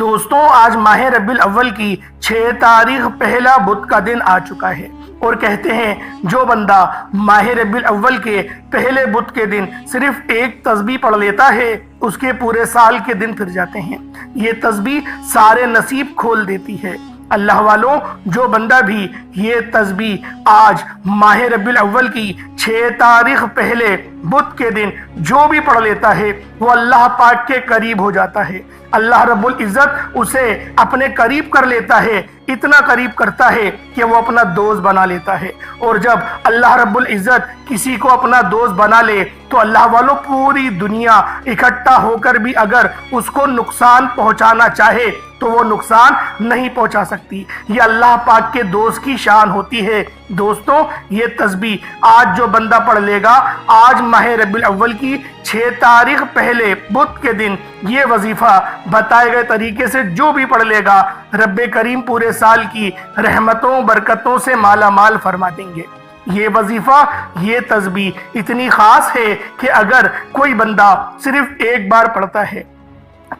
دوستوں آج ماہ ربیع الاول کی 6 تاریخ پہلا بدھ کا دن آ چکا ہے اور کہتے ہیں جو بندہ ماہ ربیع الاول کے پہلے بدھ کے دن صرف ایک تسبیح پڑھ لیتا ہے اس کے پورے سال کے دن پھر جاتے ہیں۔ یہ تسبیح سارے نصیب کھول دیتی ہے۔ اللہ والوں جو بندہ بھی یہ تسبیح آج ماہ ربیع الاول کی 6 تاریخ پہلے بدھ کے دن جو بھی پڑھ لیتا ہے وہ اللہ پاک کے قریب ہو جاتا ہے۔ اللہ رب العزت اسے اپنے قریب کر لیتا ہے، اتنا قریب کرتا ہے کہ وہ اپنا دوست بنا لیتا ہے۔ اور جب اللہ رب العزت کسی کو اپنا دوست بنا لے تو اللہ والوں پوری دنیا اکٹھا ہو کر بھی اگر اس کو نقصان پہنچانا چاہے تو وہ نقصان نہیں پہنچا سکتی۔ یہ اللہ پاک کے دوست کی شان ہوتی ہے۔ دوستوں یہ تسبیح آج جو بندہ پڑھ لے گا، آج ماہ ربیع الاول کی 6 تاریخ پہلے بدھ کے دن یہ وظیفہ بتائے گئے طریقے سے جو بھی پڑھ لے گا، رب کریم پورے سال کی رحمتوں برکتوں سے مالا مال فرما دیں گے۔ یہ وظیفہ یہ تسبیح اتنی خاص ہے کہ اگر کوئی بندہ صرف ایک بار پڑھتا ہے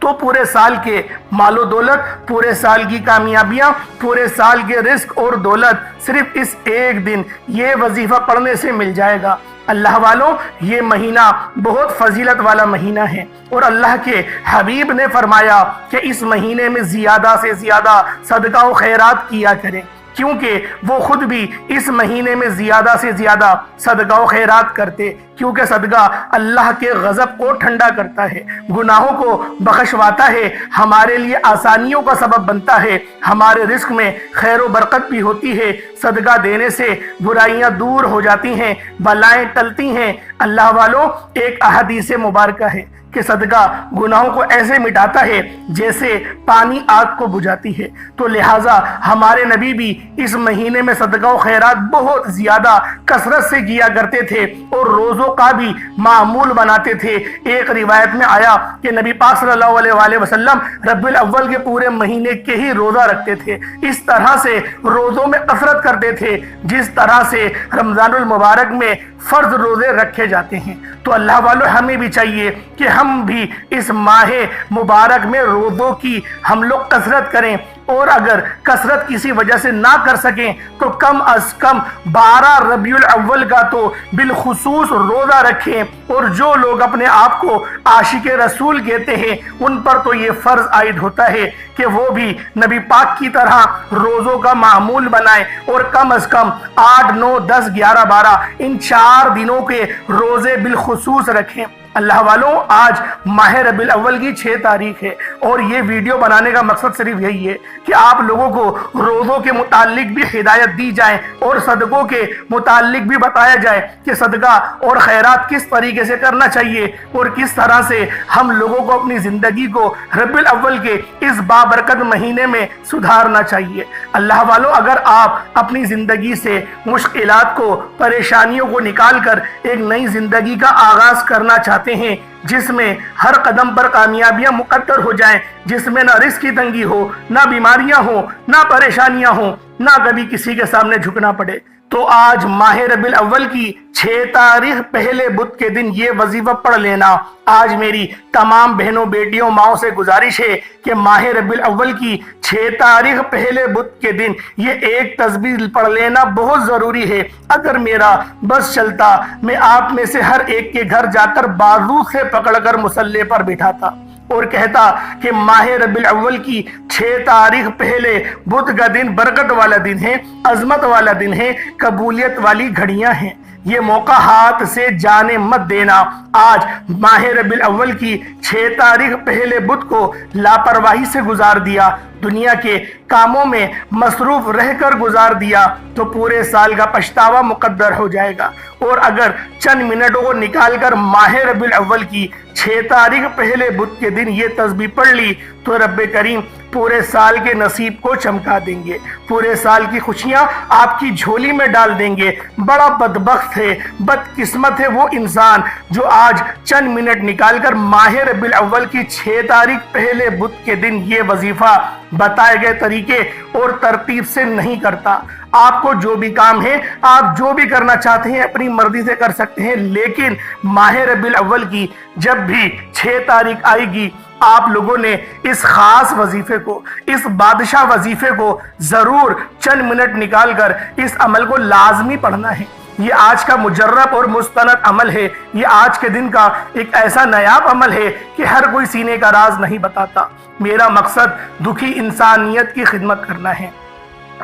تو پورے سال کے مال و دولت، پورے سال کی کامیابیاں، پورے سال کے رزق اور دولت صرف اس ایک دن یہ وظیفہ پڑھنے سے مل جائے گا۔ اللہ والوں یہ مہینہ بہت فضیلت والا مہینہ ہے اور اللہ کے حبیب نے فرمایا کہ اس مہینے میں زیادہ سے زیادہ صدقہ و خیرات کیا کریں، کیونکہ وہ خود بھی اس مہینے میں زیادہ سے زیادہ صدقہ و خیرات کرتے، کیونکہ صدقہ اللہ کے غضب کو ٹھنڈا کرتا ہے، گناہوں کو بخشواتا ہے، ہمارے لیے آسانیوں کا سبب بنتا ہے، ہمارے رزق میں خیر و برکت بھی ہوتی ہے۔ صدقہ دینے سے برائیاں دور ہو جاتی ہیں، بلائیں ٹلتی ہیں۔ اللہ والوں ایک احادیث مبارکہ ہے کہ صدقہ گناہوں کو ایسے مٹاتا ہے جیسے پانی آگ کو بجھاتی ہے، تو لہٰذا ہمارے نبی بھی اس مہینے میں صدقہ و خیرات بہت زیادہ کثرت سے کیا کرتے تھے اور روزوں کا بھی معمول بناتے تھے۔ ایک روایت میں آیا کہ نبی پاک صلی اللہ علیہ وآلہ وسلم ربیع الاول کے پورے مہینے کے ہی روزہ رکھتے تھے، اس طرح سے روزوں میں کثرت کرتے تھے جس طرح سے رمضان المبارک میں فرض روزے رکھے جاتے ہیں۔ تو اللہ والوں ہمیں بھی چاہیے کہ ہم بھی اس ماہ مبارک میں روزوں کی ہم لوگ کثرت کریں، اور اگر کثرت کسی وجہ سے نہ کر سکیں تو کم از کم 12 ربیع الاول کا تو بالخصوص روزہ رکھیں۔ اور جو لوگ اپنے آپ کو عاشق رسول کہتے ہیں ان پر تو یہ فرض عائد ہوتا ہے کہ وہ بھی نبی پاک کی طرح روزوں کا معمول بنائیں اور کم از کم 8، 9، 10، 11، 12 ان 4 دنوں کے روزے بالخصوص رکھیں۔ اللہ والوں آج ماہ ربیع الاول کی 6 تاریخ ہے اور یہ ویڈیو بنانے کا مقصد صرف یہی ہے کہ آپ لوگوں کو روزوں کے متعلق بھی ہدایت دی جائے اور صدقوں کے متعلق بھی بتایا جائے کہ صدقہ اور خیرات کس طریقے سے کرنا چاہیے اور کس طرح سے ہم لوگوں کو اپنی زندگی کو ربیع الاول کے اس بابرکت مہینے میں سدھارنا چاہیے۔ اللہ والوں اگر آپ اپنی زندگی سے مشکلات کو، پریشانیوں کو نکال کر ایک نئی زندگی کا آغاز کرنا چاہتے ہیں جس میں ہر قدم پر کامیابیاں مقدر ہو جائیں، جس میں نہ رزق کی تنگی ہو، نہ بیماریاں ہوں، نہ پریشانیاں ہوں، نہ کبھی کسی کے سامنے جھکنا پڑے، تو آج ماہ ربیع الاول کی 6 تاریخ پہلے بدھ کے دن یہ وظیفہ پڑھ لینا۔ آج میری تمام بہنوں، بیٹیوں، ماؤں سے گزارش ہے کہ ماہ ربیع الاول کی 6 تاریخ پہلے بدھ کے دن یہ ایک تسبیح پڑھ لینا بہت ضروری ہے۔ اگر میرا بس چلتا میں آپ میں سے ہر ایک کے گھر جا کر بازو سے پکڑ کر مصلی پر بٹھاتا اور کہتا کہ ماہ ربیع الاول کی 6 تاریخ پہلے بدھ کا دن برکت والا دن ہے، عظمت والا دن ہے، قبولیت والی گھڑیاں ہیں، یہ موقع ہاتھ سے جانے مت دینا۔ آج ماہ ربیع الاول کی 6 تاریخ پہلے بدھ کو لاپرواہی سے گزار دیا، دنیا کے کاموں میں مصروف رہ کر گزار دیا تو پورے سال کا پچھتاوا مقدر ہو جائے گا۔ اور اگر چند منٹوں کو نکال کر ماہ ربیع الاول کی 6 تاریخ پہلے بدھ کے دن یہ تسبیح پڑھ لی تو رب کریم پورے سال کے نصیب کو چمکا دیں گے، پورے سال کی خوشیاں آپ کی جھولی میں ڈال دیں گے۔ بڑا بدبخت ہے، بدقسمت ہے وہ انسان جو آج چند منٹ نکال کر ماہ ربیع الاول کی 6 تاریخ پہلے بدھ کے دن یہ وظیفہ بتائے گئے طریقے اور ترتیب سے نہیں کرتا۔ آپ کو جو بھی کام ہے، آپ جو بھی کرنا چاہتے ہیں اپنی مرضی سے کر سکتے ہیں، لیکن ماہ ربیع الاول کی جب بھی 6 تاریخ آئے گی آپ لوگوں نے اس خاص وظیفے کو، اس بادشاہ وظیفے کو ضرور چند منٹ نکال کر اس عمل کو لازمی پڑھنا ہے۔ یہ آج کا مجرب اور مستند عمل ہے، یہ آج کے دن کا ایک ایسا نایاب عمل ہے کہ ہر کوئی سینے کا راز نہیں بتاتا۔ میرا مقصد دکھی انسانیت کی خدمت کرنا ہے۔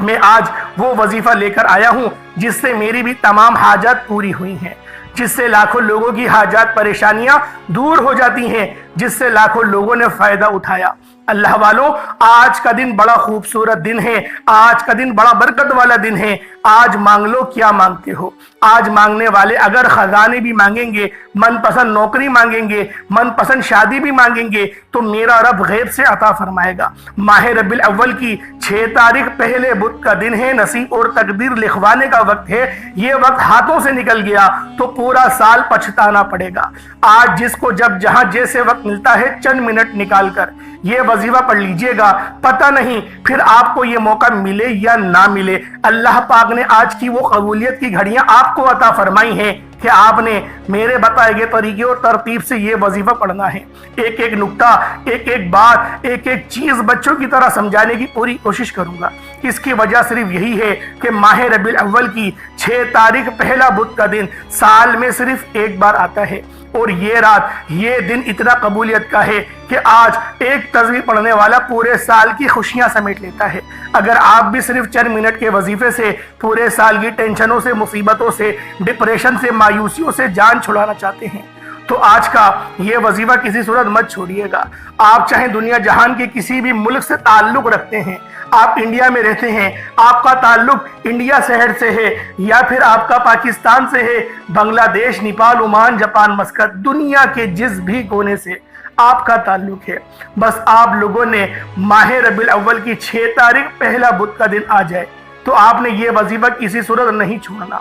میں آج وہ وظیفہ لے کر آیا ہوں جس سے میری بھی تمام حاجات پوری ہوئی ہیں، جس سے لاکھوں لوگوں کی حاجات پریشانیاں دور ہو جاتی ہیں، جس سے لاکھوں لوگوں نے فائدہ اٹھایا۔ اللہ والوں، آج کا دن بڑا خوبصورت دن ہے، آج کا دن بڑا برکت والا دن ہے۔ آج مانگ لو کیا مانگتے ہو۔ آج مانگنے والے اگر خزانے بھی مانگیں گے، من پسند نوکری مانگیں گے، من پسند شادی بھی مانگیں گے تو میرا رب غیب سے عطا فرمائے گا۔ ماہ ربیع الاول کی 6 تاریخ پہلے بدھ کا دن ہے، نصیب اور تقدیر لکھوانے کا وقت ہے۔ یہ وقت ہاتھوں سے نکل گیا تو پورا سال پچھتانا پڑے گا۔ آج جس کو جب جہاں جیسے وقت ملتا ہے چند منٹ نکال کر یہ وظیفہ پڑھ لیجئے گا، پتہ نہیں پھر آپ کو یہ موقع ملے یا نہ ملے۔ اللہ پاک نے آج کی وہ قبولیت کی گھڑیاں آپ کو عطا فرمائی ہیں کہ آپ نے میرے بتائے گئے طریقے اور ترتیب سے یہ وظیفہ پڑھنا ہے۔ ایک ایک نکتہ، ایک ایک بات، ایک ایک چیز بچوں کی طرح سمجھانے کی پوری کوشش کروں گا۔ اس کی وجہ صرف یہی ہے کہ ماہ ربیع الاول کی 6 تاریخ پہلا بدھ کا دن سال میں صرف ایک بار آتا ہے، اور یہ رات، یہ دن اتنا قبولیت کا ہے کہ آج ایک تسبیح پڑھنے والا پورے سال کی خوشیاں سمیٹ لیتا ہے۔ اگر آپ بھی صرف چند منٹ کے وظیفے سے پورے سال کی ٹینشنوں سے، مصیبتوں سے، ڈپریشن سے، مایوسیوں سے جان چھڑانا چاہتے ہیں تو آج کا یہ وظیفہ کسی صورت مت چھوڑیے گا۔ آپ چاہے دنیا جہان کے کسی بھی ملک سے تعلق رکھتے ہیں، آپ انڈیا میں رہتے ہیں، آپ کا تعلق انڈیا شہر سے ہے یا پھر آپ کا پاکستان سے ہے، بنگلہ دیش، نیپال، عمان، جاپان، مسقط، دنیا کے جس بھی کونے سے آپ کا تعلق ہے، بس آپ لوگوں نے ماہ ربیع الاول کی 6 تاریخ پہلا بدھ کا دن آ جائے تو آپ نے یہ وظیفہ کسی صورت نہیں چھوڑنا۔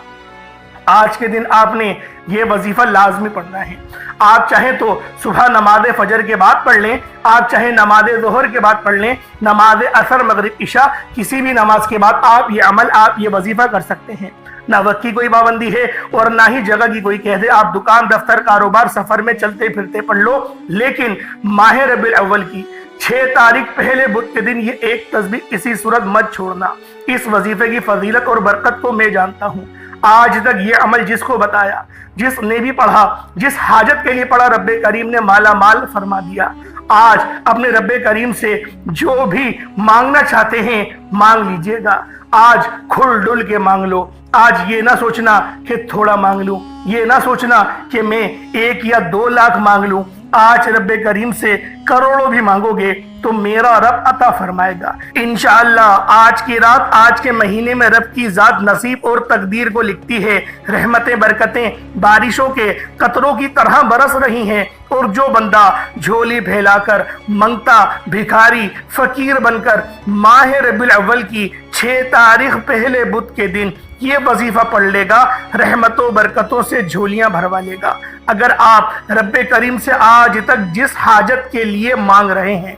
آج کے دن آپ نے یہ وظیفہ لازمی پڑھنا ہے۔ آپ چاہیں تو صبح نماز فجر کے بعد پڑھ لیں، آپ چاہیں نماز ظہر کے بعد پڑھ لیں، نماز عصر، مغرب، عشاء، کسی بھی نماز کے بعد آپ یہ عمل، آپ یہ وظیفہ کر سکتے ہیں۔ نہ وقت کی کوئی پابندی ہے اور نہ ہی جگہ کی کوئی کہہ دے آپ دکان، دفتر، کاروبار، سفر میں چلتے پھرتے پڑھ لو، لیکن ماہ ربیع الاول کی 6 تاریخ پہلے بدھ کے دن یہ ایک تسبیح کسی صورت مت چھوڑنا۔ اس وظیفے کی فضیلت اور برکت کو میں جانتا ہوں۔ آج تک یہ عمل جس کو بتایا، جس نے بھی پڑھا، جس حاجت کے لیے پڑھا، رب کریم نے مالا مال فرما دیا۔ آج اپنے رب کریم سے جو بھی مانگنا چاہتے ہیں مانگ لیجئے گا۔ آج کھل ڈل کے مانگ لو۔ آج یہ نہ سوچنا کہ تھوڑا مانگ لوں، یہ نہ سوچنا کہ میں 1 یا 2 لاکھ مانگ لوں۔ آج رب کریم سے کروڑوں بھی مانگو گے تو میرا رب عطا فرمائے گا انشاءاللہ۔ آج کی رات، آج کے مہینے میں رب کی ذات نصیب اور تقدیر کو لکھتی ہے۔ رحمتیں، برکتیں بارشوں کے قطروں کی طرح برس رہی ہیں، اور جو بندہ جھولی پھیلا کر منگتا، بھکاری، فقیر بن کر ماہ ربیع الاول کی 6 تاریخ پہلے بدھ کے دن یہ وظیفہ پڑھ لے گا، رحمتوں برکتوں سے جھولیاں بھروا لے گا۔ اگر آپ رب کریم سے آج تک جس حاجت کے لیے مانگ رہے ہیں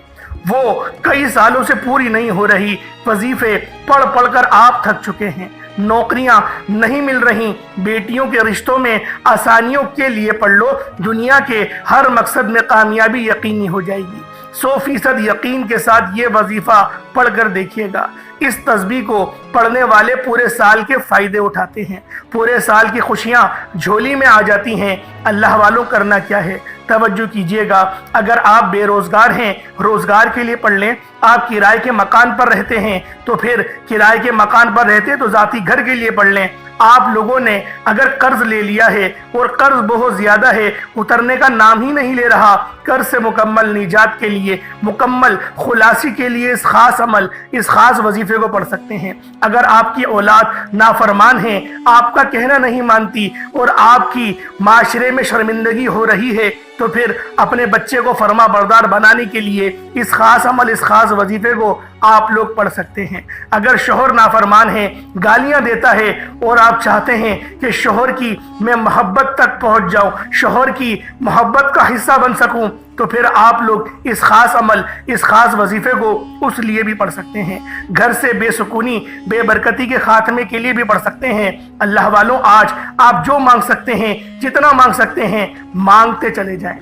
وہ کئی سالوں سے پوری نہیں ہو رہی، وظیفے پڑھ پڑھ کر آپ تھک چکے ہیں، نوکریاں نہیں مل رہی، بیٹیوں کے رشتوں میں آسانیوں کے لیے پڑھ لو، دنیا کے ہر مقصد میں کامیابی یقینی ہو جائے گی۔ 100% یقین کے ساتھ یہ وظیفہ پڑھ کر دیکھیے گا۔ اس تسبیح کو پڑھنے والے پورے سال کے فائدے اٹھاتے ہیں، پورے سال کی خوشیاں جھولی میں آ جاتی ہیں۔ اللہ والوں، کرنا کیا ہے؟ توجہ کیجئے گا۔ اگر آپ بے روزگار ہیں، روزگار کے لیے پڑھ لیں۔ آپ کرائے کے مکان پر رہتے ہیں تو پھر کرائے کے مکان پر رہتے تو ذاتی گھر کے لیے پڑھ لیں۔ آپ لوگوں نے اگر قرض لے لیا ہے اور قرض بہت زیادہ ہے، اترنے کا نام ہی نہیں لے رہا، قرض سے مکمل نجات کے لیے، مکمل خلاصی کے لیے اس خاص عمل، اس خاص وظیفے کو پڑھ سکتے ہیں۔ اگر آپ کی اولاد نافرمان ہے، آپ کا کہنا نہیں مانتی اور آپ کی معاشرے میں شرمندگی ہو رہی ہے تو پھر اپنے بچے کو فرما بردار بنانے کے لیے اس خاص عمل، اس خاص وظیفے کو آپ لوگ پڑھ سکتے ہیں۔ اگر شوہر نافرمان ہے، گالیاں دیتا ہے اور آپ چاہتے ہیں کہ شوہر کی میں محبت تک پہنچ جاؤں، شوہر کی محبت کا حصہ بن سکوں، تو پھر آپ لوگ اس خاص عمل، اس خاص وظیفے کو اس لیے بھی پڑھ سکتے ہیں۔ گھر سے بے سکونی، بے برکتی کے خاتمے کے لیے بھی پڑھ سکتے ہیں۔ اللہ والوں، آج آپ جو مانگ سکتے ہیں، جتنا مانگ سکتے ہیں، مانگتے چلے جائیں۔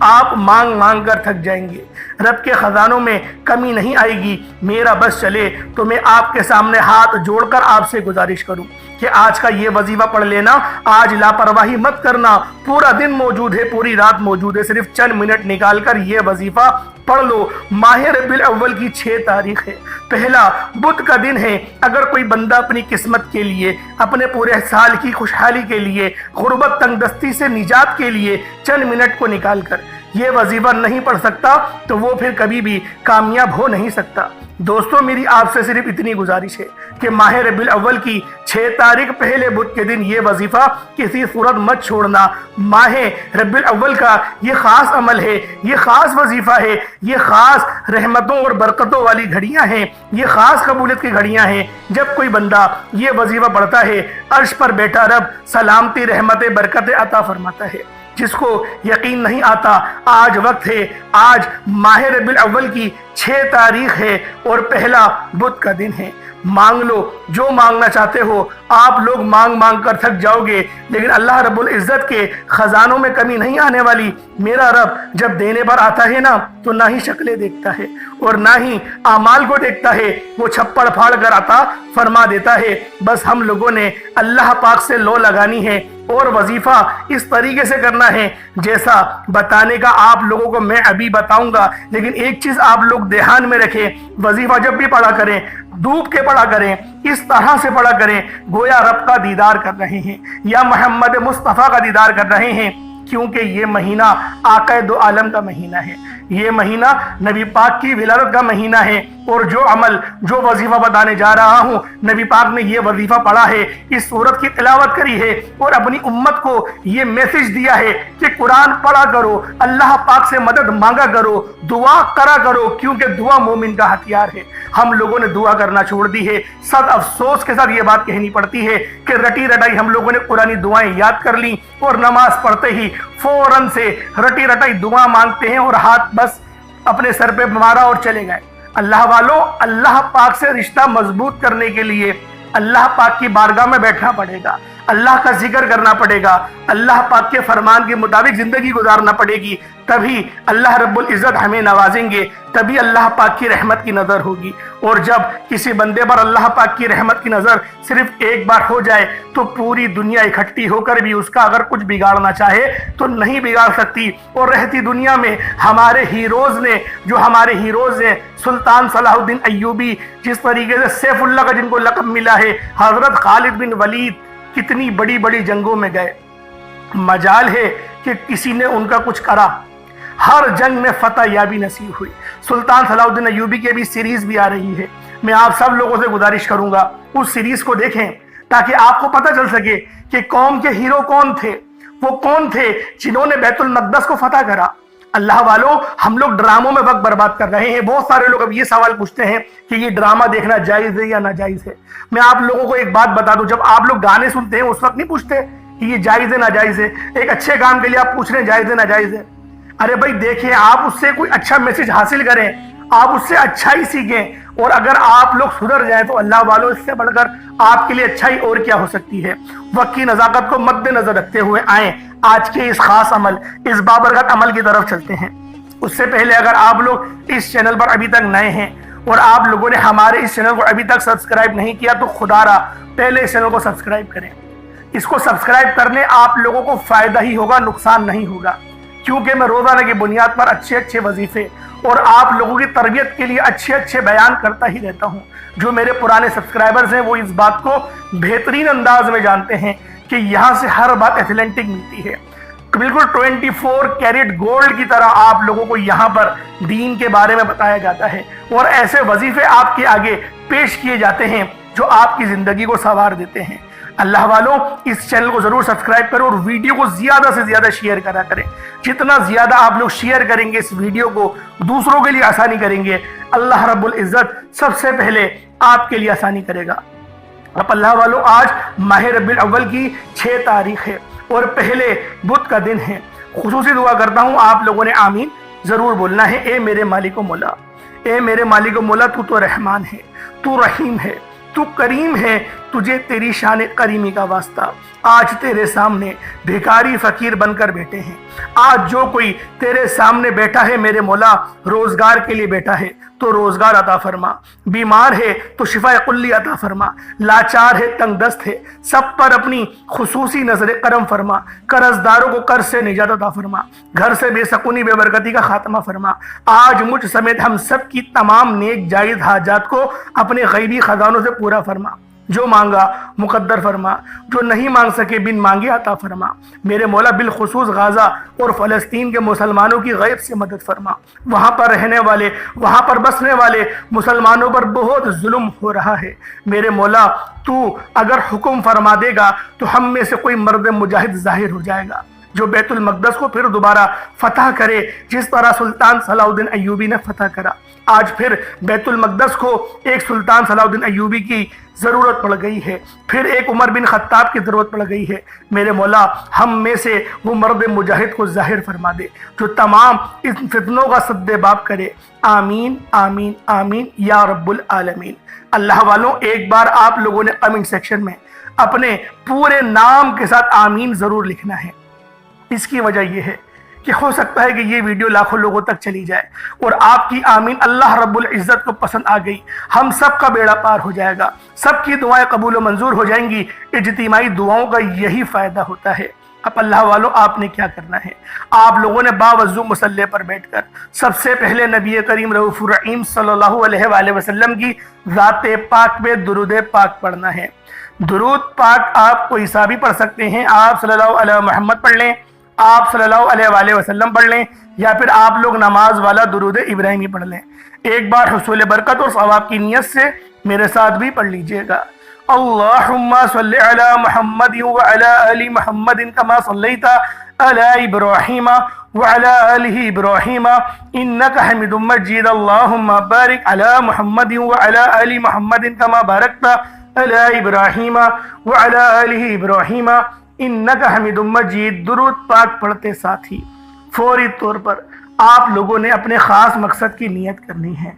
آپ مانگ مانگ کر تھک جائیں گے، رب کے خزانوں میں کمی نہیں آئے گی۔ میرا بس چلے تو میں آپ کے سامنے ہاتھ جوڑ کر آپ سے گزارش کروں کہ آج کا یہ وظیفہ پڑھ لینا، آج لاپرواہی مت کرنا، پورا دن موجود ہے، پوری رات موجود ہے، صرف چند منٹ نکال کر یہ وظیفہ پڑھ لو۔ ماہ ربیع الاول کی 6 تاریخ ہے، پہلا بدھ کا دن ہے۔ اگر کوئی بندہ اپنی قسمت کے لیے، اپنے پورے سال کی خوشحالی کے لیے، غربت تنگ دستی سے نجات کے لیے چند منٹ کو نکال کر یہ وظیفہ نہیں پڑھ سکتا تو وہ پھر کبھی بھی کامیاب ہو نہیں سکتا۔ دوستو، میری آپ سے صرف اتنی گزارش ہے کہ ماہ ربیع الاول کی 6 تاریخ پہلے بدھ کے دن یہ وظیفہ کسی صورت مت چھوڑنا۔ ماہ ربیع الاول کا یہ خاص عمل ہے، یہ خاص وظیفہ ہے، یہ خاص رحمتوں اور برکتوں والی گھڑیاں ہیں، یہ خاص قبولیت کی گھڑیاں ہیں۔ جب کوئی بندہ یہ وظیفہ پڑھتا ہے، عرش پر بیٹھا رب سلامتی، رحمتیں، برکتیں عطا فرماتا ہے۔ جس کو یقین نہیں آتا، آج وقت ہے، آج ماہ ربیع الاول کی 6 تاریخ ہے اور پہلا بدھ کا دن ہے۔ مانگ لو جو مانگنا چاہتے ہو، آپ لوگ مانگ مانگ کر تھک جاؤ گے، لیکن اللہ رب العزت کے خزانوں میں کمی نہیں آنے والی۔ میرا رب جب دینے پر آتا ہے نا تو نہ ہی شکلیں دیکھتا ہے اور نہ ہی اعمال کو دیکھتا ہے، وہ چھپڑ پھاڑ کر عطا فرما دیتا ہے۔ بس ہم لوگوں نے اللہ پاک سے لو لگانی ہے اور وظیفہ اس طریقے سے کرنا ہے جیسا بتانے کا آپ لوگوں کو میں ابھی بتاؤں گا۔ لیکن ایک چیز آپ لوگ دھیان میں رکھیں، وظیفہ جب بھی پڑھا کریں ڈوب کے پڑھا کریں، اس طرح سے پڑھا کریں گویا رب کا دیدار کر رہے ہیں یا محمد مصطفیٰ کا دیدار کر رہے ہیں، کیونکہ یہ مہینہ آقا دو عالم کا مہینہ ہے، یہ مہینہ نبی پاک کی ولادت کا مہینہ ہے۔ اور جو عمل، جو وظیفہ بتانے جا رہا ہوں، نبی پاک نے یہ وظیفہ پڑھا ہے، اس سورت کی تلاوت کری ہے اور اپنی امت کو یہ میسج دیا ہے کہ قرآن پڑھا کرو، اللہ پاک سے مدد مانگا کرو، دعا کرا کرو، کیونکہ دعا مومن کا ہتھیار ہے۔ ہم لوگوں نے دعا کرنا چھوڑ دی ہے، صد افسوس کے ساتھ یہ بات کہنی پڑتی ہے کہ رٹی رٹائی ہم لوگوں نے قرآنی دعائیں یاد کر لی اور نماز پڑھتے ہی فوراً سے رٹی رٹائی دعا مانگتے ہیں اور ہاتھ بس اپنے سر پہ مارا اور چلے گئے۔ اللہ والوں، اللہ پاک سے رشتہ مضبوط کرنے کے لیے اللہ پاک کی بارگاہ میں بیٹھنا پڑے گا، اللہ کا ذکر کرنا پڑے گا، اللہ پاک کے فرمان کے مطابق زندگی گزارنا پڑے گی، تبھی اللہ رب العزت ہمیں نوازیں گے، تبھی اللہ پاک کی رحمت کی نظر ہوگی۔ اور جب کسی بندے پر اللہ پاک کی رحمت کی نظر صرف ایک بار ہو جائے تو پوری دنیا اکٹھی ہو کر بھی اس کا اگر کچھ بگاڑنا چاہے تو نہیں بگاڑ سکتی۔ اور رہتی دنیا میں ہمارے ہیروز نے سلطان صلاح الدین ایوبی، جس طریقے سے سیف اللہ کا جن کو لقب ملا ہے، حضرت خالد بن ولید کتنی بڑی بڑی جنگوں میں گئے، مجال ہے کہ کسی نے ان کا کچھ کرا، ہر جنگ میں فتح یابی نصیب ہوئی۔ سلطان صلاح الدین ایوبی کی بھی سیریز بھی آ رہی ہے، میں آپ سب لوگوں سے گزارش کروں گا اس سیریز کو دیکھیں تاکہ آپ کو پتہ چل سکے کہ قوم کے ہیرو کون تھے، وہ کون تھے جنہوں نے بیت المقدس کو فتح کرا۔ اللہ والوں، ہم لوگ ڈراموں میں وقت برباد کر رہے ہیں۔ بہت سارے لوگ اب یہ سوال پوچھتے ہیں کہ یہ ڈرامہ دیکھنا جائز ہے یا ناجائز ہے۔ میں آپ لوگوں کو ایک بات بتا دوں، جب آپ لوگ گانے سنتے ہیں اس وقت نہیں پوچھتے کہ یہ جائز ہے ناجائز ہے۔ ایک اچھے کام کے لیے آپ پوچھ رہے ہیں جائز ہے ناجائز ہے۔ ارے بھائی دیکھیں، آپ اس سے کوئی اچھا میسج حاصل کریں، آپ اس سے اچھائی سیکھیں، اور اگر آپ لوگ سدھر جائیں تو اللہ والوں اس سے بڑھ کر آپ کے لیے اچھائی اور کیا ہو سکتی ہے۔ وقت کی نزاکت کو مد نظر رکھتے ہوئے آئیں آج کے اس خاص عمل، اس بابرکت عمل کی طرف چلتے ہیں۔ اس سے پہلے اگر آپ لوگ اس چینل پر ابھی تک نئے ہیں اور آپ لوگوں نے ہمارے اس چینل کو ابھی تک سبسکرائب نہیں کیا تو خدا را پہلے اس چینل کو سبسکرائب کریں۔ اس کو سبسکرائب کرنے آپ لوگوں کو فائدہ ہی ہوگا، نقصان نہیں ہوگا، کیونکہ میں روزانہ کی بنیاد پر اچھے وظیفے اور آپ لوگوں کی تربیت کے لیے اچھے بیان کرتا ہی رہتا ہوں۔ جو میرے پرانے سبسکرائبرز ہیں وہ اس بات کو بہترین انداز میں جانتے ہیں کہ یہاں سے ہر بات ایتھلنٹک ملتی ہے، بالکل 24 کیرٹ گولڈ کی طرح آپ لوگوں کو یہاں پر دین کے بارے میں بتایا جاتا ہے اور ایسے وظیفے آپ کے آگے پیش کیے جاتے ہیں جو آپ کی زندگی کو سنوار دیتے ہیں۔ اللہ والوں، اس چینل کو ضرور سبسکرائب کرو اور ویڈیو کو زیادہ سے زیادہ شیئر کرا کریں۔ جتنا زیادہ آپ لوگ شیئر کریں گے اس ویڈیو کو، دوسروں کے لیے آسانی کریں گے، اللہ رب العزت سب سے پہلے آپ کے لیے آسانی کرے گا۔ اب اللہ والوں، آج ماہ ربیع الاول کی 6 تاریخ ہے اور پہلے بدھ کا دن ہے۔ خصوصی دعا کرتا ہوں آپ لوگوں نے آمین ضرور بولنا ہے۔ اے میرے مالک و مولا، اے میرے مالک و مولا، تو رحمان ہے، تو رحیم ہے، تو کریم ہے، تجھے تیری شان کریمی کا واسطہ۔ آج تیرے سامنے بھیکاری فقیر بن کر بیٹھے ہیں۔ آج جو کوئی تیرے سامنے بیٹھا ہے میرے مولا روزگار کے لیے بیٹھا ہے تو روزگار عطا فرما، بیمار ہے تو شفا کلی عطا فرما، لاچار ہے، تنگ دست ہے، سب پر اپنی خصوصی نظر کرم فرما، قرض داروں کو قرض سے نجات عطا فرما، گھر سے بے سکونی بے برکتی کا خاتمہ فرما۔ آج مجھ سمیت ہم سب کی تمام نیک جائز حاجات کو اپنے غیبی خزانوں سے پورا فرما، جو مانگا مقدر فرما، جو نہیں مانگ سکے بن مانگے عطا فرما۔ میرے مولا بالخصوص غزہ اور فلسطین کے مسلمانوں کی غیب سے مدد فرما، وہاں پر رہنے والے، وہاں پر بسنے والے مسلمانوں پر بہت ظلم ہو رہا ہے۔ میرے مولا تو اگر حکم فرما دے گا تو ہم میں سے کوئی مرد مجاہد ظاہر ہو جائے گا جو بیت المقدس کو پھر دوبارہ فتح کرے، جس طرح سلطان صلاح الدین ایوبی نے فتح کرا۔ آج پھر بیت المقدس کو ایک سلطان صلاح الدین ایوبی کی ضرورت پڑ گئی ہے، پھر ایک عمر بن خطاب کی ضرورت پڑ گئی ہے۔ میرے مولا ہم میں سے وہ مرد مجاہد کو ظاہر فرما دے جو تمام ان فتنوں کا سد باب کرے۔ آمین آمین آمین یا رب العالمین۔ اللہ والوں، ایک بار آپ لوگوں نے کمنٹ سیکشن میں اپنے پورے نام کے ساتھ آمین ضرور لکھنا ہے۔ اس کی وجہ یہ ہے کہ ہو سکتا ہے کہ یہ ویڈیو لاکھوں لوگوں تک چلی جائے اور آپ کی آمین اللہ رب العزت کو پسند آ گئی، ہم سب کا بیڑا پار ہو جائے گا، سب کی دعائیں قبول و منظور ہو جائیں گی۔ اجتماعی دعاؤں کا یہی فائدہ ہوتا ہے۔ اب اللہ والوں، آپ نے کیا کرنا ہے؟ آپ لوگوں نے باوضو مصلی پر بیٹھ کر سب سے پہلے نبی کریم رؤوف الرحیم صلی اللہ علیہ وآلہ وسلم کی ذات پاک پہ درود پاک پڑھنا ہے۔ درود پاک آپ کوئی سا بھی پڑھ سکتے ہیں، آپ صلی اللہ علیہ محمد پڑھ لیں، آپ صلی اللہ علیہ وآلہ وسلم پڑھ لیں، یا پھر آپ لوگ نماز والا درود ابراہیمی پڑھ لیں۔ ایک بار حصول برکت اور ثواب کی نیت سے میرے ساتھ بھی پڑھ لیجئے گا۔ اللہم صلی علی محمد وعلی آل محمد کما صلیت علی ابراہیم وعلی آل ابراہیم انکا حمید مجید۔ اللہم بارک علی محمد وعلی آل محمد کما بارکت علی ابراہیم وعلی آل ابراہیم انکا حمید مجید۔ درود پاک پڑھتے ساتھ ہی فوری طور پر آپ لوگوں نے اپنے خاص مقصد کی نیت کرنی ہے۔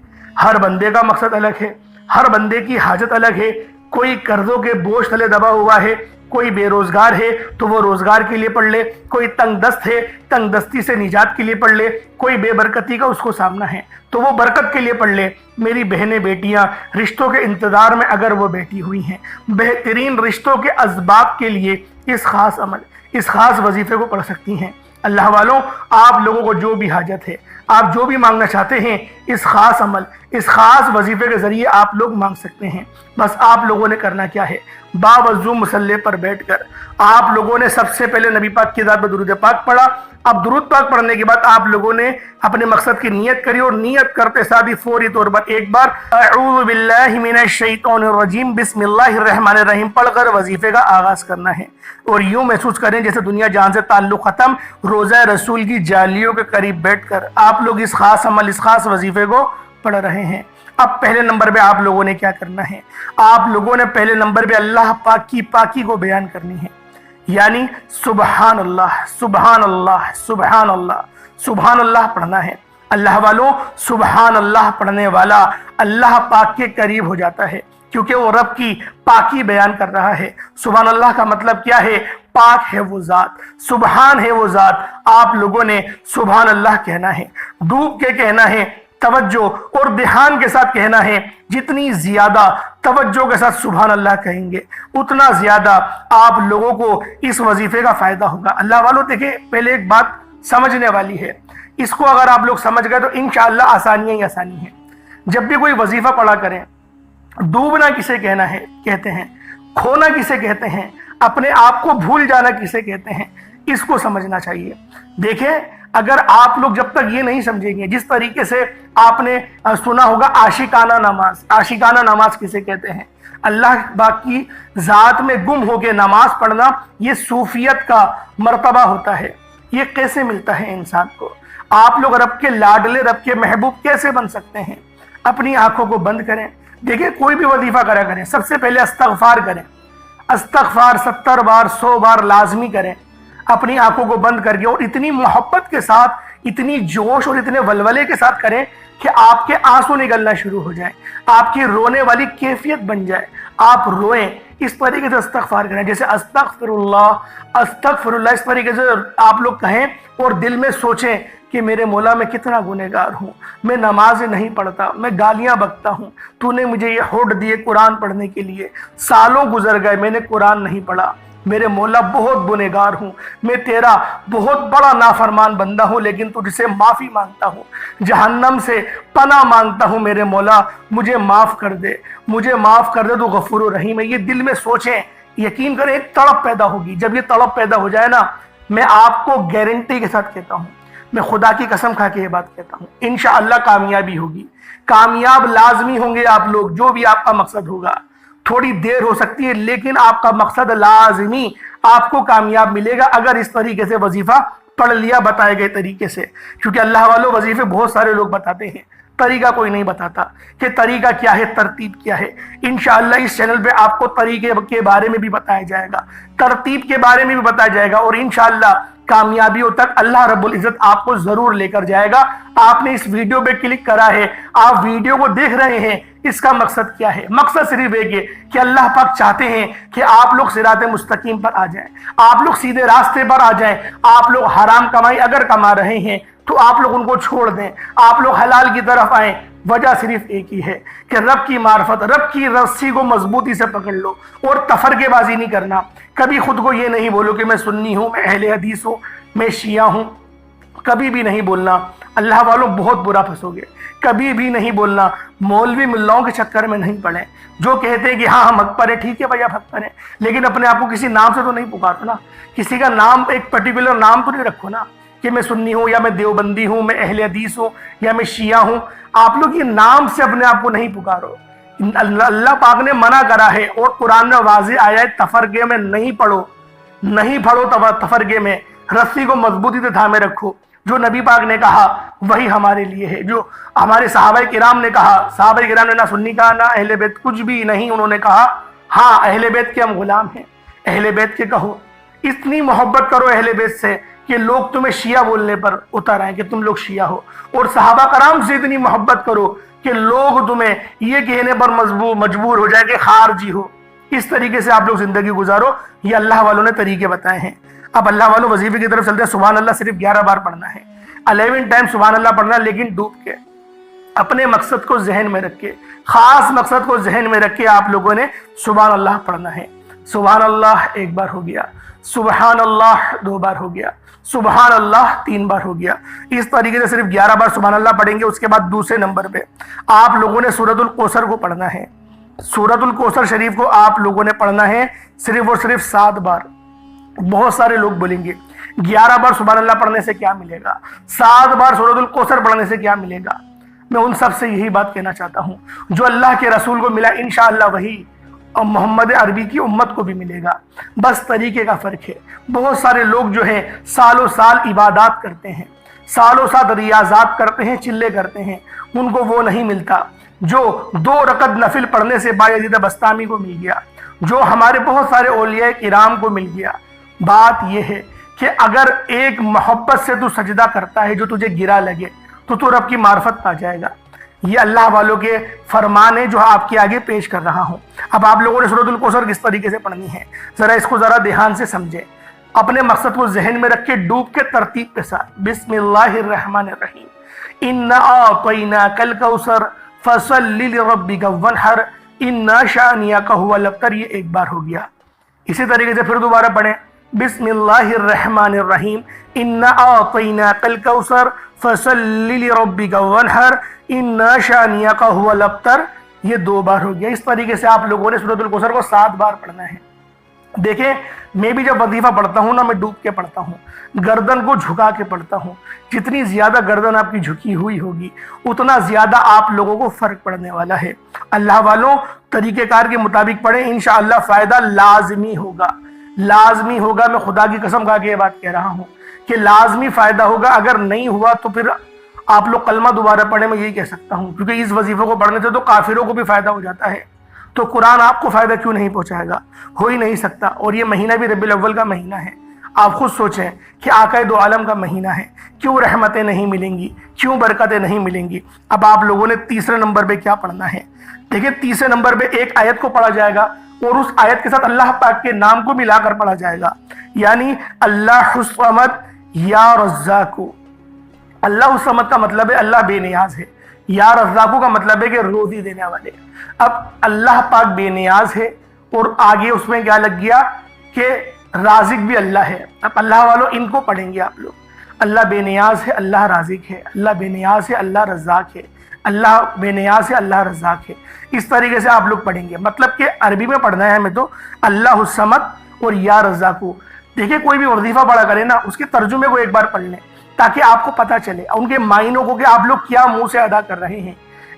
ہر بندے کا مقصد الگ ہے، ہر بندے کی حاجت الگ ہے۔ کوئی قرضوں کے بوجھ تلے دبا ہوا ہے، کوئی بے روزگار ہے تو وہ روزگار کے لیے پڑھ لے، کوئی تنگ دست ہے تنگ دستی سے نجات کے لیے پڑھ لے، کوئی بے برکتی کا اس کو سامنا ہے تو وہ برکت کے لیے پڑھ لے۔ میری بہنیں بیٹیاں رشتوں کے انتظار میں اگر وہ بیٹھی ہوئی ہیں، بہترین رشتوں کے اسباب کے لیے اس خاص عمل، اس خاص وظیفے کو پڑھ سکتی ہیں۔ اللہ والوں، آپ لوگوں کو جو بھی حاجت ہے، آپ جو بھی مانگنا چاہتے ہیں، اس خاص عمل، اس خاص وظیفے کے ذریعے آپ لوگ مانگ سکتے ہیں۔ بس آپ لوگوں نے کرنا کیا ہے؟ باوضو مصلی پر بیٹھ کر آپ لوگوں نے سب سے پہلے نبی پاک کی ذات پہ درود پاک پڑھا۔ اب درود پاک پڑھنے کے بعد آپ لوگوں نے اپنے مقصد کی نیت کری، اور نیت کرتے ساتھ ہی فوری طور پر ایک بار اعوذ باللہ من الشیطان الرجیم بسم اللہ الرحمن الرحیم پڑھ کر وظیفے کا آغاز کرنا ہے، اور یوں محسوس کریں جیسے دنیا جان سے تعلق ختم، روزہ رسول کی جالیوں کے قریب بیٹھ کر آپ لوگ اس خاص عمل، اس خاص وظیفے کو پڑھ رہے ہیں۔ اب پہلے نمبر پہ آپ لوگوں نے کیا کرنا ہے؟ آپ لوگوں نے پہلے نمبر پہ اللہ پاک کی پاکی کو بیان کرنی ہے، یعنی سبحان اللہ سبحان اللہ سبحان اللہ سبحان اللہ پڑھنا ہے۔ اللہ والوں، سبحان اللہ پڑھنے والا اللہ پاک کے قریب ہو جاتا ہے، کیونکہ وہ رب کی پاکی بیان کر رہا ہے۔ سبحان اللہ کا مطلب کیا ہے؟ پاک ہے وہ ذات، سبحان ہے وہ ذات۔ آپ لوگوں نے سبحان اللہ کہنا ہے، ڈوب کے کہنا ہے، توجہ اور دھیان کے ساتھ کہنا ہے۔ جتنی زیادہ توجہ کے ساتھ سبحان اللہ کہیں گے اتنا زیادہ آپ لوگوں کو اس وظیفے کا فائدہ ہوگا۔ اللہ والوں، دیکھیں پہلے ایک بات سمجھنے والی ہے، اس کو اگر آپ لوگ سمجھ گئے تو انشاءاللہ آسانیاں ہی آسانی ہیں۔ جب بھی کوئی وظیفہ پڑھا کریں، ڈوبنا کسے کہنا ہے کہتے ہیں، کھونا کسے کہتے ہیں، اپنے آپ کو بھول جانا کسے کہتے ہیں، اس کو سمجھنا چاہیے۔ دیکھیں، اگر آپ لوگ جب تک یہ نہیں سمجھیں گے، جس طریقے سے آپ نے سنا ہوگا عاشقانہ نماز، عاشقانہ نماز کسے کہتے ہیں، اللہ باقی ذات میں گم ہو کے نماز پڑھنا، یہ صوفیت کا مرتبہ ہوتا ہے۔ یہ کیسے ملتا ہے انسان کو؟ آپ لوگ رب کے لاڈلے، رب کے محبوب کیسے بن سکتے ہیں؟ اپنی آنکھوں کو بند کریں، دیکھیں کوئی بھی وظیفہ کرا کریں، سب سے پہلے استغفار کریں، استغفار 70 بار 100 بار لازمی کریں، اپنی آنکھوں کو بند کر کے، اور اتنی محبت کے ساتھ اتنی جوش اور اتنے ولولے کے ساتھ کریں کہ آپ کے آنسو نکلنا شروع ہو جائیں، آپ کی رونے والی کیفیت بن جائے، آپ روئیں۔ اس طریقے سے استغفار کریں، جیسے استغفر اللہ، اس طریقے سے آپ لوگ کہیں اور دل میں سوچیں کہ میرے مولا میں کتنا گنہگار ہوں، میں نمازیں نہیں پڑھتا، میں گالیاں بکتا ہوں، تو نے مجھے یہ ہوٹ دیے قرآن پڑھنے کے لیے، سالوں گزر گئے میں نے قرآن نہیں پڑھا، میرے مولا بہت گنہگار ہوں، میں تیرا بہت بڑا نافرمان بندہ ہوں، لیکن تجھ سے معافی مانگتا ہوں، جہنم سے پناہ مانگتا ہوں، میرے مولا مجھے معاف کر دے، مجھے معاف کر دے، تو غفور و رحیم ہے۔ یہ دل میں سوچیں، یقین کریں ایک تڑپ پیدا ہوگی۔ جب یہ تڑپ پیدا ہو جائے نا، میں آپ کو گارنٹی کے ساتھ کہتا ہوں، میں خدا کی قسم کھا کے یہ بات کہتا ہوں، انشاءاللہ کامیابی ہوگی، کامیاب لازمی ہوں گے آپ لوگ، جو بھی آپ کا مقصد ہوگا۔ تھوڑی دیر ہو سکتی ہے لیکن آپ کا مقصد لازمی آپ کو کامیاب ملے گا، اگر اس طریقے سے وظیفہ پڑھ لیا بتائے گئے طریقے سے۔ کیونکہ اللہ والوں وظیفے بہت سارے لوگ بتاتے ہیں، طریقہ کوئی نہیں بتاتا کہ طریقہ کیا ہے، ترتیب کیا ہے۔ انشاءاللہ اس چینل پہ آپ کو طریقے کے بارے میں بھی بتایا جائے گا، ترتیب کے بارے میں بھی بتایا جائے گا، اور انشاءاللہ کامیابیوں تک اللہ رب العزت آپ کو ضرور لے کر جائے گا۔ آپ نے اس ویڈیو پہ کلک کرا ہے، آپ ویڈیو کو دیکھ رہے ہیں، اس کا مقصد کیا ہے؟ مقصد صرف ایک ہے کہ اللہ پاک چاہتے ہیں کہ آپ لوگ صراط مستقیم پر آ جائیں، آپ لوگ سیدھے راستے پر آ جائیں۔ آپ لوگ حرام کمائی اگر کما رہے ہیں تو آپ لوگ ان کو چھوڑ دیں، آپ لوگ حلال کی طرف آئیں۔ وجہ صرف ایک ہی ہے کہ رب کی معرفت، رب کی رسی کو مضبوطی سے پکڑ لو، اور تفرقے بازی نہیں کرنا۔ کبھی خود کو یہ نہیں بولو کہ میں سنی ہوں، میں اہل حدیث ہوں، میں شیعہ ہوں، کبھی بھی نہیں بولنا۔ اللہ والوں بہت برا پھنسو گے، کبھی بھی نہیں بولنا۔ مولوی ملاؤں کے چکر میں نہیں پڑیں، جو کہتے ہیں کہ ہاں ہم حق پر ہیں، ٹھیک ہے بھائی آپ حق پر ہیں، لیکن اپنے آپ کو کسی نام سے تو نہیں پکارو نا، کسی کا نام، ایک پرٹیکولر نام تو نہیں رکھو نا کہ میں سنی ہوں، یا میں دیوبندی ہوں، میں اہل حدیث ہوں، یا میں شیعہ ہوں۔ آپ لوگ یہ نام سے اپنے آپ کو نہیں پکارو۔ اللہ پاک نے منع کرا ہے، اور قرآن میں واضح آیا ہے تفرقے میں نہیں پڑھو، نہیں پڑھو تفرقے میں، رسی کو مضبوطی سے تھامے رکھو۔ جو نبی پاک نے کہا وہی ہمارے لیے ہے، جو ہمارے صحابہ کرام نے کہا، صحابہ کرام نے نہ سنی کہا نہ اہل بیت، کچھ بھی نہیں، انہوں نے کہا ہاں اہل بیت کے ہم غلام ہیں، اہل بیت کے کہو۔ اتنی محبت کرو اہل بیت سے کہ لوگ تمہیں شیعہ بولنے پر اتر آئیں کہ تم لوگ شیعہ ہو، اور صحابہ کرام سے اتنی محبت کرو کہ لوگ تمہیں یہ کہنے پر مجبور ہو جائے کہ خارجی ہو۔ اس طریقے سے آپ لوگ زندگی گزارو، یہ اللہ والوں نے طریقے بتائے ہیں۔ اب اللہ والوں وظیفے کی طرف چلتے ہیں۔ سبحان اللہ صرف 11 بار پڑھنا ہے، 11 ٹائم سبحان اللہ پڑھنا، لیکن ڈوب کے، اپنے مقصد کو ذہن میں رکھ کے، خاص مقصد کو ذہن میں رکھ کے آپ لوگوں نے سبحان اللہ پڑھنا ہے۔ سبحان اللہ 1 بار ہو گیا، سبحان اللہ 2 بار ہو گیا، سبحان اللہ 3 بار ہو گیا۔ اس طریقے سے صرف 11 بار سبحان اللہ پڑھیں گے۔ اس کے بعد دوسرے نمبر پہ آپ لوگوں نے سورۃ الکوثر کو پڑھنا ہے۔ سورۃ الکوثر شریف کو آپ لوگوں نے پڑھنا ہے صرف اور صرف 7 بار۔ بہت سارے لوگ بولیں گے 11 بار سبحان اللہ پڑھنے سے کیا ملے گا، 7 بار سورۃ الکوثر پڑھنے سے کیا ملے گا؟ میں ان سب سے یہی بات کہنا چاہتا ہوں، جو اللہ کے رسول کو ملا انشاءاللہ وہی محمد عربی کی امت کو بھی ملے گا، بس طریقے کا فرق ہے۔ بہت سارے لوگ جو ہیں سالوں سال عبادات کرتے ہیں، سالوں سال ریاضات کرتے ہیں، چلے کرتے ہیں، ان کو وہ نہیں ملتا جو 2 رکعت نفل پڑھنے سے بایزید بستامی کو مل گیا، جو ہمارے بہت سارے اولیاء کرام کو مل گیا۔ بات یہ ہے کہ اگر ایک محبت سے تو سجدہ کرتا ہے جو تجھے گرا لگے تو رب کی معرفت پا جائے گا۔ یہ اللہ والوں کے فرمان ہے جو آپ کے آگے پیش کر رہا ہوں۔ اب آپ لوگوں نے سورۃ الکوثر کس طریقے سے پڑھنی ہے، ذرا اس کو ذرا دھیان سے سمجھیں، اپنے مقصد کو ذہن میں رکھ کے ڈوب کے ترتیب کے ساتھ۔ بسم اللہ الرحمن الرحیم، انا اعطیناک الکوثر فصل لربک وانحر انا شانئک هو الابتر۔ یہ 1 بار ہو گیا۔ اسی طریقے سے پھر دوبارہ پڑھیں، بسم اللہ الرحمن الرحیم، انا اعطیناک الکوثر فصل لربک وانحر انا شانئک هو الابتر۔ یہ 2 بار ہو گیا۔ اس طریقے سے آپ لوگوں نے سورۃ الکوثر کو 7 بار پڑھنا ہے۔ دیکھیں میں بھی جب وظیفہ پڑھتا ہوں نا، میں ڈوب کے پڑھتا ہوں، گردن کو جھکا کے پڑھتا ہوں۔ جتنی زیادہ گردن آپ کی جھکی ہوئی ہوگی اتنا زیادہ آپ لوگوں کو فرق پڑنے والا ہے۔ اللہ والوں طریقہ کار کے مطابق پڑھیں، انشاءاللہ فائدہ لازمی ہوگا، لازمی ہوگا۔ میں خدا کی قسم کھا کے یہ بات کہہ رہا ہوں کہ لازمی فائدہ ہوگا۔ اگر نہیں ہوا تو پھر آپ لوگ کلمہ دوبارہ پڑھیں، میں یہی کہہ سکتا ہوں، کیونکہ اس وظیفے کو پڑھنے سے تو کافروں کو بھی فائدہ ہو جاتا ہے، تو قرآن آپ کو فائدہ کیوں نہیں پہنچائے گا؟ ہو ہی نہیں سکتا۔ اور یہ مہینہ بھی ربیع الاول کا مہینہ ہے۔ آپ خود سوچیں کہ آقا دو عالم کا مہینہ ہے، کیوں رحمتیں نہیں ملیں گی، کیوں برکتیں نہیں ملیں گی؟ اب آپ لوگوں نے تیسرے نمبر پہ کیا پڑھنا ہے؟ دیکھیں تیسرے نمبر پہ ایک آیت کو پڑھا جائے گا اور اس آیت کے ساتھ اللہ پاک کے نام کو ملا کر پڑھا جائے گا، یعنی اللہ الصمد یا رزاق۔ اللہ الصمد کا مطلب ہے اللہ بے نیاز ہے، یا رزاق کا مطلب ہے کہ روزی دینے والے۔ اب اللہ پاک بے نیاز ہے اور آگے اس میں کیا لگ گیا کہ رازق بھی اللہ ہے۔ اب اللہ والوں ان کو پڑھیں گے آپ لوگ، اللہ بے نیاز ہے، اللہ رازق ہے، اللہ بے نیاز ہے، اللہ رزاق ہے، اللہ بے نیاز ہے، اللہ رزاق ہے۔ اس طریقے سے آپ لوگ پڑھیں گے، مطلب کہ عربی میں پڑھنا ہے ہمیں تو اللہ الصمد اور یا رزاق۔ دیکھیں کوئی بھی وظیفہ پڑھا کرے نا، اس کے ترجمے کو ایک بار پڑھ لیں تاکہ آپ کو پتہ چلے ان کے معنوں کو کہ آپ لوگ کیا منہ سے ادا کر رہے ہیں۔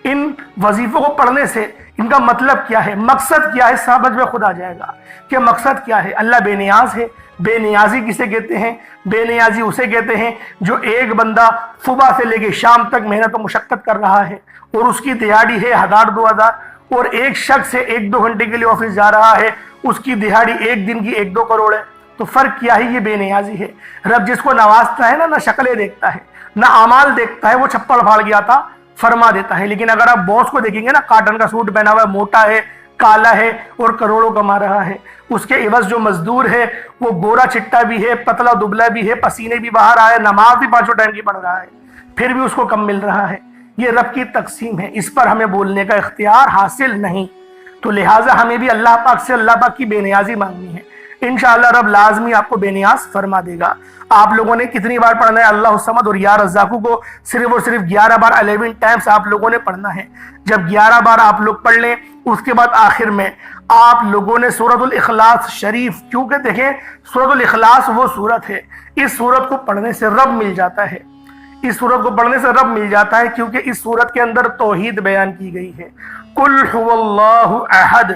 ان وظیفوں کو پڑھنے سے ان کا مطلب کیا ہے، مقصد کیا ہے، سمجھ میں خود آ جائے گا کہ مقصد کیا ہے۔ اللہ بے نیاز ہے۔ بے نیازی کسے کہتے ہیں؟ بے نیازی اسے کہتے ہیں جو ایک بندہ صبح سے لے کے شام تک محنت و مشقت کر رہا ہے اور اس کی دہاڑی ہے 1000 2000، اور ایک شخص سے 1-2 گھنٹے کے لیے آفس جا رہا ہے، اس کی دہاڑی ایک دن کی 1-2 کروڑ ہے۔ تو فرق کیا ہے؟ یہ بے نیازی ہے۔ رب جس کو نوازتا ہے نا، نہ شکلیں دیکھتا ہے نہ اعمال دیکھتا ہے، وہ چھپڑ پھاڑ گیا تھا فرما دیتا ہے۔ لیکن اگر آپ باس کو دیکھیں گے نا، کاٹن کا سوٹ پہنا ہوا ہے، موٹا ہے، کالا ہے اور کروڑوں کما رہا ہے، اس کے عوض جو مزدور ہے وہ گورا چٹا بھی ہے، پتلا دبلا بھی ہے، پسینے بھی باہر آئے، نماز بھی 5 ٹائم کی پڑھ رہا ہے، پھر بھی اس کو کم مل رہا ہے۔ یہ رب کی تقسیم ہے، اس پر ہمیں بولنے کا اختیار حاصل نہیں۔ تو لہٰذا ہمیں بھی اللہ پاک سے اللہ پاک کی بے نیازی مانگنی ہے۔ انشاءاللہ رب لازمی آپ کو بے نیاز فرما دے گا۔ آپ لوگوں نے کتنی بار پڑھنا ہے اللہ الصمد اور یا رزاق کو؟ صرف اور صرف 11 بار 11 ٹائمز آپ لوگوں نے پڑھنا ہے۔ جب 11 بار آپ لوگ پڑھ لیں، اس کے بعد آخر میں آپ لوگوں نے سورۃ الاخلاص شریف، کیونکہ دیکھیں سورۃ الاخلاص وہ سورت ہے، اس سورت کو پڑھنے سے رب مل جاتا ہے، اس سورت کو پڑھنے سے رب مل جاتا ہے، کیونکہ اس سورت کے اندر توحید بیان کی گئی ہے۔ قل هو اللہ احد،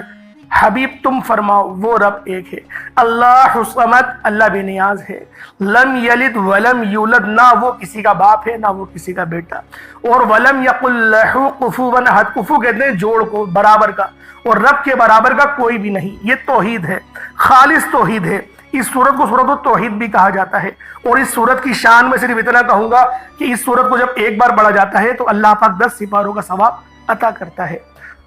حبیب تم فرماؤ وہ رب ایک ہے۔ اللہ الصمد، اللہ بے نیاز ہے۔ لم یلد ولم یولد، نہ وہ کسی کا باپ ہے نہ وہ کسی کا بیٹا۔ اور ولم یقل لہ کفوا احد، کفو کہتے ہیں جوڑ کو، برابر کا، اور رب کے برابر کا کوئی بھی نہیں۔ یہ توحید ہے، خالص توحید ہے۔ اس سورت کو سورت التوحید بھی کہا جاتا ہے۔ اور اس سورت کی شان میں صرف اتنا کہوں گا کہ اس سورت کو جب ایک بار پڑھا جاتا ہے تو اللہ پاک 10 سپاروں کا ثواب عطا کرتا ہے۔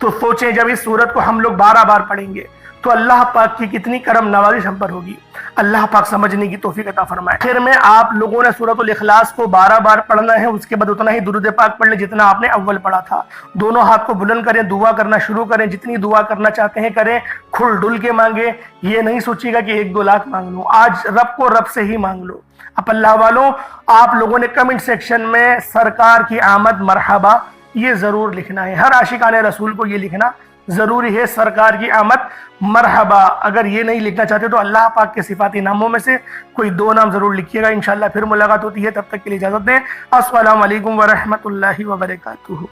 تو سوچیں جب اس سورت کو ہم لوگ 12 بار پڑھیں گے تو اللہ پاک کی کتنی کرم نوازش ہم پر ہوگی۔ اللہ پاک سمجھنے کی توفیق عطا فرمائے۔ آخر میں آپ لوگوں نے سورۃ الاخلاص کو 12 بار پڑھنا ہے، اس کے بعد اتنا ہی درود پاک پڑھ لیں جتنا آپ نے اول پڑھا تھا۔ دونوں ہاتھ کو بلند کریں، دعا کرنا شروع کریں، جتنی دعا کرنا چاہتے ہیں کریں، کھل ڈل کے مانگیں۔ یہ نہیں سوچیے گا کہ 1-2 لاکھ مانگ لوں، آج رب کو رب سے ہی مانگ لو۔ اب اللہ والوں، آپ لوگوں نے کمنٹ سیکشن میں سرکار کی آمد مرحبا یہ ضرور لکھنا ہے۔ ہر عاشقان رسول کو یہ لکھنا ضروری ہے، سرکار کی آمد مرحبا۔ اگر یہ نہیں لکھنا چاہتے تو اللہ پاک کے صفاتی ناموں میں سے کوئی 2 نام ضرور لکھیے گا۔ انشاءاللہ پھر ملاقات ہوتی ہے، تب تک کے لیے اجازت دیں۔ السلام علیکم ورحمۃ اللہ وبرکاتہ۔